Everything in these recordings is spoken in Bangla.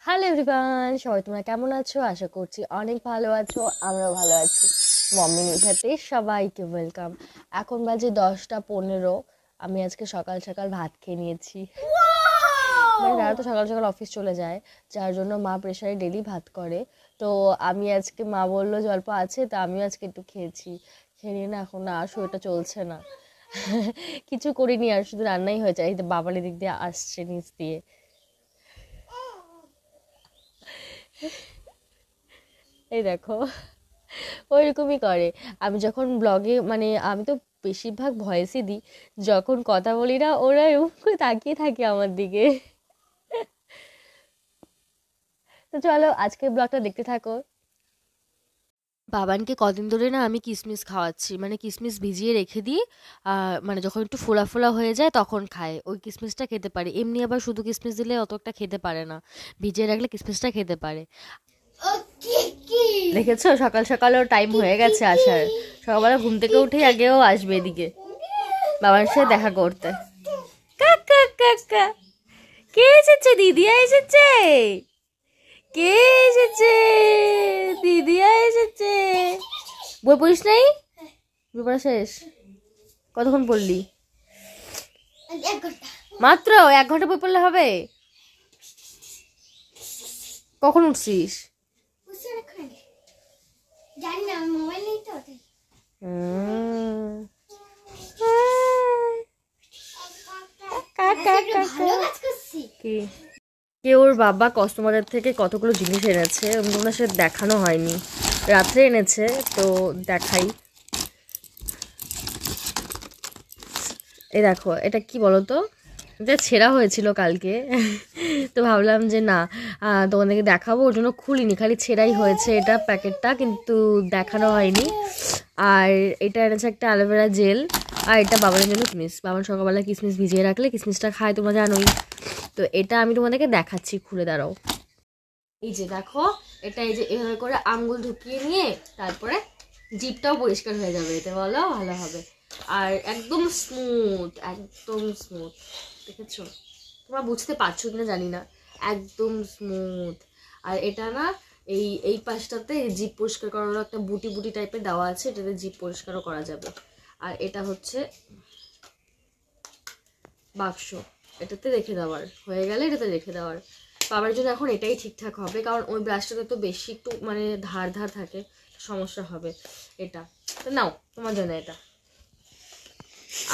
হ্যালো এভরিওয়ান, সবাই তোমরা কেমন আছো? আশা করছি অনেক ভালো আছো। আমরাও ভালো আছি। মম্মি নিশাতে সবাইকে ওয়েলকাম। এখন বাজে 10টা 15। আমি আজকে সকাল সকাল ভাত খেয়ে নিয়েছি। মানে দাদা তো সকাল সকাল অফিস চলে যায়, যার জন্য মা প্রেশারে ডেলি ভাত করে। তো আমি আজকে, মা বললো যে অল্প আছে, তা আমিও আজকে একটু খেয়েছি। খেয়ে নিয়ে না এখন না আর শরীরটা চলছে না। কিছু করিনি, আর শুধু রান্নাই হয়েছে। এই বাবার এদিক দিয়ে আসছে নিচ দিয়ে। এই দেখো, ওইরকমই করে। আমি যখন ব্লগে, মানে আমি তো বেশিরভাগ ভয়েসই দিই, যখন কথা বলি না ওরা এরকম করে তাকিয়ে থাকে আমার দিকে। তো চলো আজকের ব্লগটা দেখতে থাকো। বাবানকে কদিন ধরে না আমি কিশমিশ খাওয়াচ্ছি, মানে কিশমিশ ভিজিয়ে রেখে দিই। মানে যখন একটু ফোলা ফোলা হয়ে যায় তখন খায়, ওই কিশমিশটা খেতে পারে। এমনি আবার শুধু কিশমিশ দিলে অতটা খেতে পারে না, ভিজিয়ে রাখলে কিশমিশটা খেতে পারে। দেখেছো, সকাল সকালও টাইম হয়ে গেছে আসার। সকালবেলা ঘুম থেকে উঠেই আগেও আসবে এদিকে বাবার সাথে দেখা করতে। কাকা কাকা, কে এসেছে? দিদিয়া এসেছে। কে এসেছে? দিদিয়া এসেছে। বই পড়িস নাই? বই পড়া শেষ? কতক্ষণ পড়লি? মাত্র 1 ঘন্টা বই পড়লে হবে? কখন উঠছিস? কি কে ওর বাবা কস্টমারের থেকে কতগুলো জিনিস এনেছে, ওগুলো সে দেখানো হয়নি, রাত্রে এনেছে, তো দেখাই। এই দেখো, এটা কি বলো তো, এটা ছেঁড়া হয়েছিল কালকে। তো ভাবলাম যে না, তোমাদেরকে দেখাবো, ওর জন্য খুলিনি, খালি ছেঁড়াই হয়েছে এটা প্যাকেটটা, কিন্তু দেখানো হয়নি। আর এটা এনেছে একটা অ্যালোভেরা জেল, আর এটা বাবানের জন্য কিসমিস। বাবার সকালবেলা কিসমিস ভিজিয়ে রাখলে কিসমিসটা খায়, তোমরা জানোই। তো এটা আমি তোমাদেরকে দেখাচ্ছি, খুলে দাঁড়াও। এই যে দেখো, এটা এই যে এভাবে করে আঙ্গুল ঢুকিয়ে নিয়ে তারপরে জিভটাও পরিষ্কার হয়ে যাবে, এতে বলো ভালো হবে। আর একদম স্মুথ, একদম স্মুথ। দেখেছো? তোমরা বুঝতে পারছো কিনা জানি না, একদম স্মুথ। আর এটা না, এই পাশটাতে জিভ পরিষ্কার করার একটা বুটি বুটি টাইপের দেওয়া আছে, এটাতে জিভ পরিষ্কারও করা যাবে। আর এটা হচ্ছে বাক্স, এটাতে রেখে দেওয়ার, হয়ে গেলে এটাতে রেখে দেওয়ার। বাবার জন্য এখন এটাই ঠিকঠাক হবে, কারণ ওই ব্রাশটাতে তো বেশি একটু মানে ধার ধার থাকে, সমস্যা হবে। এটা তো নাও তোমার জন্য এটা।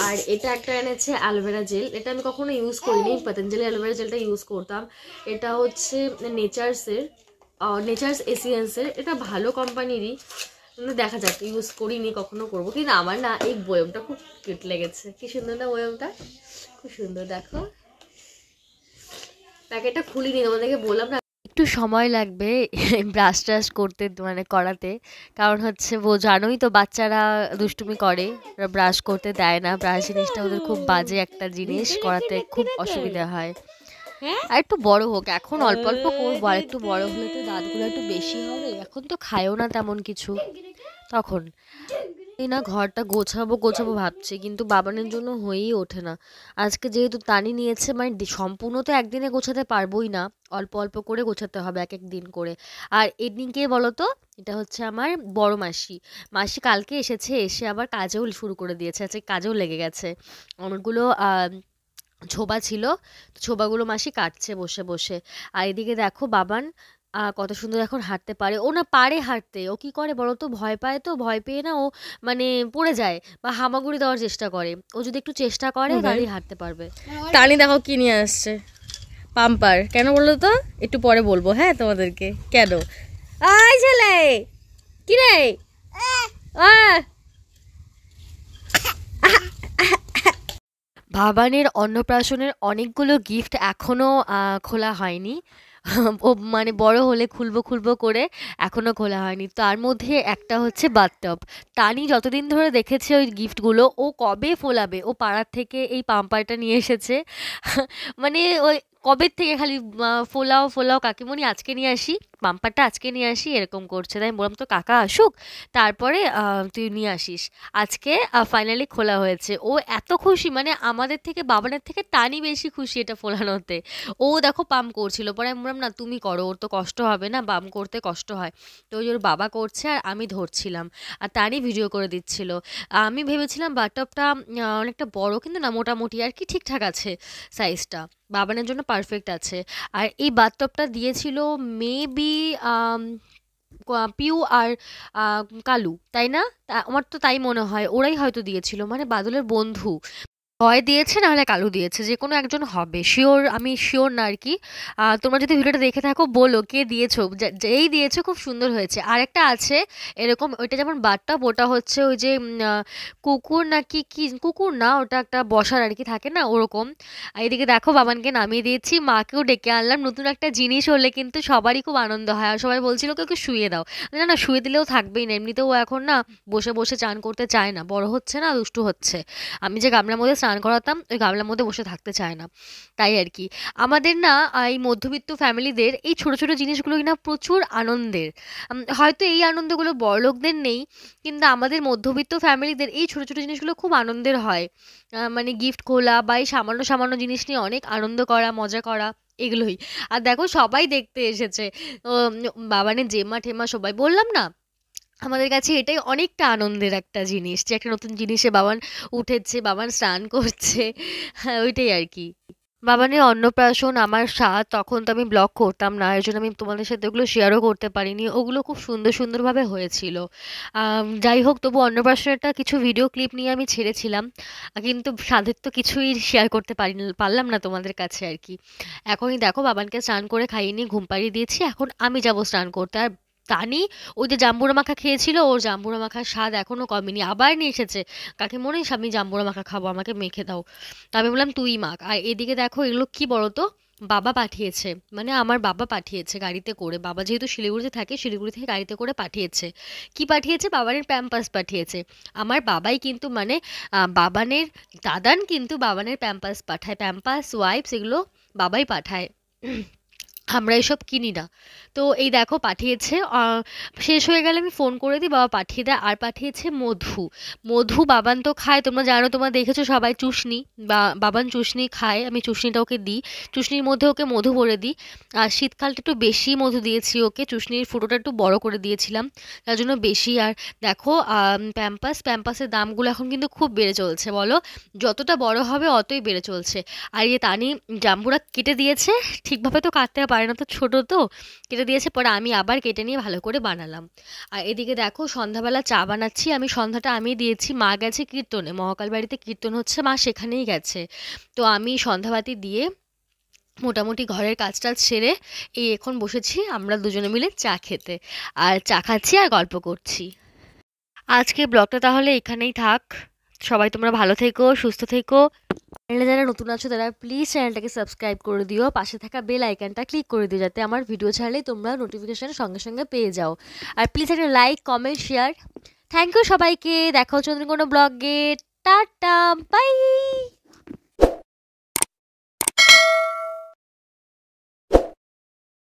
আর এটা একটা এনেছে অ্যালোভেরা জেল, এটা আমি কখনো ইউজ করিনি, পতঞ্জলি অ্যালোভেরা জেলটা ইউজ করতাম। এটা হচ্ছে নেচার্সের, নেচার্স এসিয়েন্সের, এটা ভালো কোম্পানিরই, কিন্তু দেখা যাক, ইউজ করিনি, কখনো করবো। কিন্তু আমার না এই বয়মটা খুব কিউট লেগেছে। কি সুন্দর না বয়মটা, খুব সুন্দর। দেখো প্যাকেটটা খুলিনি, তোমাদেরকে বললাম না একটু সময় লাগবে ব্রাশ ট্রাশ করতে, মানে করাতে। কারণ হচ্ছে জানোই তো, বাচ্চারা দুষ্টুমি করে, ব্রাশ করতে দেয় না। ব্রাশ জিনিসটা ওদের খুব বাজে একটা জিনিস, করাতে খুব অসুবিধা হয়। আর একটু বড় হোক, এখন অল্প অল্প করবো, আর একটু বড় হলে তো দাঁতগুলো একটু বেশি হবে, এখন তো খায়ও না তেমন কিছু তখন। এই না ঘরটা গোছাবো গোছাবো ভাবছি, কিন্তু বাবানের জন্য হয়েই ওঠে না। আজকে যেহেতু তানি নিয়েছে, মানে সম্পূর্ণ তো একদিনে গোছাতে পারবোই না, অল্প অল্প করে গোছাতে হবে এক এক দিন করে। আর এদিনকে বলো তো, এটা হচ্ছে আমার বড় মাসি। মাসি কালকে এসেছে, এসে আবার কাজেও শুরু করে দিয়েছে, আজকে কাজেও লেগে গেছে। অনেকগুলো ছোবা ছিল, তো ছোবাগুলো মাসি কাটছে বসে বসে। আর এদিকে দেখো বাবান কত সুন্দর এখন হাঁটতে পারে। ও না পারে হাঁটতে, ও কি করে বলো তো, ভয় পায়, তো ভয় পেয়ে না ও মানে পড়ে যায় বা হামাগুড়ি দেওয়ার চেষ্টা করে। ও যদি একটু চেষ্টা করে তাহলেই হাঁটতে পারবে। তানি দেখো কি নিয়ে আসছে, পাম্পার। কেন বললো তো, একটু পরে বলবো হ্যাঁ তোমাদেরকে কেন। আয় ছেলে, কি রে? ভাবানের অন্নপ্রাশনের অনেকগুলো গিফট এখনও খোলা হয়নি। ও মানে বড় হলে খুলবো খুলবো করে এখনও খোলা হয়নি। তার মধ্যে একটা হচ্ছে বাথটব। টানি যতদিন ধরে দেখেছে ওই গিফটগুলো, ও কবে ফোলাবে। ও পাড়ার থেকে এই পাম্পারটা নিয়ে এসেছে। মানে ওই কবে থেকে খালি ফোলাও ফোলাও কাকিমণি, আজকে নিয়ে আসি, বাম্পারটা আজকে নিয়ে আসি, এরকম করছে। তাই আমি বললাম তো কাকা আসুক, তারপরে তুই নিয়ে আসিস। আজকে ফাইনালি খোলা হয়েছে। ও এত খুশি, মানে আমাদের থেকে বাবানের থেকে টানি বেশি খুশি এটা ফোলানোতে। ও দেখো পাম্প করছিল, পরে আমি বললাম না তুমি করো, ওর তো কষ্ট হবে না, পাম্প করতে কষ্ট হয়। তো ওই ওর বাবা করছে আর আমি ধরছিলাম, আর টানি ভিডিও করে দিচ্ছিল। আমি ভেবেছিলাম বাথটবটা অনেকটা বড়, কিন্তু না, মোটামুটি আর কি ঠিকঠাক আছে সাইজটা, বাবানের জন্য পারফেক্ট আছে। আর এই বাথটবটা দিয়েছিল মেবি পিউ আর কালু, তাই না? আমার তো তাই মনে হয়, ওরাই হয়তো দিয়েছিল, মানে বাদলের বন্ধু হয় দিয়েছে, নাহলে কালু দিয়েছে, যে কোনো একজন হবে, শিওর, আমি শিওর না আর কি। তোমরা যদি ভিডিওটা দেখে থাকো বলো কে দিয়েছো, যেই দিয়েছো খুব সুন্দর হয়েছে। আর একটা আছে এরকম, ওইটা যেমন বাথটব, ওটা হচ্ছে ওই যে কুকুর নাকি কি, কুকুর না, ওটা একটা বসার আর কি থাকে না, ওরকম। আর এদিকে দেখো বাবানকে নামিয়ে দিয়েছি, মাকেও ডেকে আনলাম। নতুন একটা জিনিস হলে কিন্তু সবারই খুব আনন্দ হয়, আর সবাই বলছিল ওকে ওকে শুয়ে দাও। না না, শুয়ে দিলেও থাকবেই না, এমনিতেও ও এখন না বসে বসে চান করতে চায় না, বড় হচ্ছে না, দুষ্টু হচ্ছে। আমি যে গামলার মধ্যে স্নান করাতাম, ওই গামলার মধ্যে বসে থাকতে চায় না, তাই আর কি। আমাদের না এই মধ্যবিত্ত ফ্যামিলিদের এই ছোট ছোট জিনিসগুলো না প্রচুর আনন্দের। হয়তো এই আনন্দগুলো বড়লোকদের নেই, কিন্তু আমাদের মধ্যবিত্ত ফ্যামিলিদের এই ছোট ছোট জিনিসগুলো খুব আনন্দের হয়। মানে গিফট খোলা বা এই সামান্য সামান্য জিনিস নিয়ে অনেক আনন্দ করা, মজা করা, এগুলোই। আর দেখো সবাই দেখতে এসেছে, বাবানের জেম্মা ঠেমা সবাই, বললাম না আমাদের কাছে এটাই অনেকটা আনন্দের একটা জিনিস, যে একটা নতুন জিনিসে বাবান উঠেছে, বাবান স্নান করছে। হ্যাঁ, ওইটাই আর কি। বাবানের অন্নপ্রাশন আমার স্বাদ, তখন তো আমি ব্লগ করতাম না, এর জন্য আমি তোমাদের সাথে ওগুলো শেয়ারও করতে পারিনি। ওগুলো খুব সুন্দর সুন্দরভাবে হয়েছিল। যাই হোক, তবু অন্নপ্রাশনেরটা কিছু ভিডিও ক্লিপ নিয়ে আমি ছেড়েছিলাম, কিন্তু স্বাদের তো কিছুই শেয়ার করতে পারলাম না তোমাদের কাছে আর কি। এখনই দেখো বাবানকে স্নান করে খাইয়ে নিয়ে ঘুম পাড়িয়ে দিয়েছি, এখন আমি যাব স্নান করতে। আর তানি ওই যে জাম্বুরা মাখা খেয়েছিল, ওর জাম্বুরা মাখার স্বাদ এখনো কমেনি, আবার নিয়ে এসেছে। কাকে মনে হয় আমি জাম্বুরা মাখা খাবো, আমাকে মেখে দাও। তা আমি বললাম তুই মাখ। আর এদিকে দেখো এগুলো কি বলো তো, বাবা পাঠিয়েছে, মানে আমার বাবা পাঠিয়েছে গাড়িতে করে। বাবা যেহেতু শিলিগুড়িতে থাকে, শিলিগুড়ি থেকে গাড়িতে করে পাঠিয়েছে। কি পাঠিয়েছে? বাবানের প্যাম্পাস পাঠিয়েছে। আমার বাবাই কিন্তু, মানে বাবানের দাদান কিন্তু বাবানের প্যাম্পাস পাঠায়, প্যাম্পাস ওয়াইপস এগুলো বাবাই পাঠায়। আমরা এসব কিনি না। তো এই দেখো পাঠিয়েছে, শেষ হয়ে গেলে আমি ফোন করে দিই, বাবা পাঠিয়ে দেয়। আর পাঠিয়েছে মধু। মধু বাবান তো খায়, তোমরা জানো, তোমরা দেখেছো সবাই, চুষনি, বাবান চুষনি খায়, আমি চুষনিটা ওকে দিই, চুষনির মধ্যে ওকে মধু ভরে দিই। আর শীতকালটা একটু বেশি মধু দিয়েছি ওকে, চুষনির ফুটোটা একটু বড় করে দিয়েছিলাম, তার জন্য বেশি। আর দেখো প্যাম্পাসের দামগুলো এখন কিন্তু খুব বেড়ে চলছে, বলো, যতটা বড় হবে অতই বেড়ে চলছে। আর এই তানি জাম্বুরা কেটে দিয়েছে, ঠিকভাবে তো কাটতে পারে না, তো ছোট তো, কেটে দিয়েছে, পরে আমি আবার কেটে নিয়ে ভালো করে বানালাম। আর এদিকে দেখো সন্ধ্যাবেলা চা বানাচ্ছি, আমি সন্ধ্যাটা আমি দিয়েছি, মা গেছে কীর্তনে, মহাকাল বাড়িতে কীর্তন হচ্ছে, মা সেখানেই গেছে। তো আমি সন্ধ্যাবাতি দিয়ে মোটামুটি ঘরের কাজ টাজ সেরে এই এখন বসেছি আমরা দুজনে মিলে চা খেতে, আর চা খাচ্ছি আর গল্প করছি। আজকে ব্লগটা তাহলে এখানেই থাক। সবাই তোমরা ভালো থেকো, সুস্থ থেকো। চ্যানেলে যারা নতুন আছো তারা প্লিজ চ্যানেলটাকে সাবস্ক্রাইব করে দিও, পাশে থাকা বেল আইকনটা ক্লিক করে দিও, যাতে আমার ভিডিও ছাড়লেই তোমরা নোটিফিকেশন সঙ্গে সঙ্গে পেয়ে যাও। আর প্লিজ একটা like, comment, share. Thank you সবাইকে, দেখা হচ্ছে নতুন কোনো ব্লগে। Tata, by.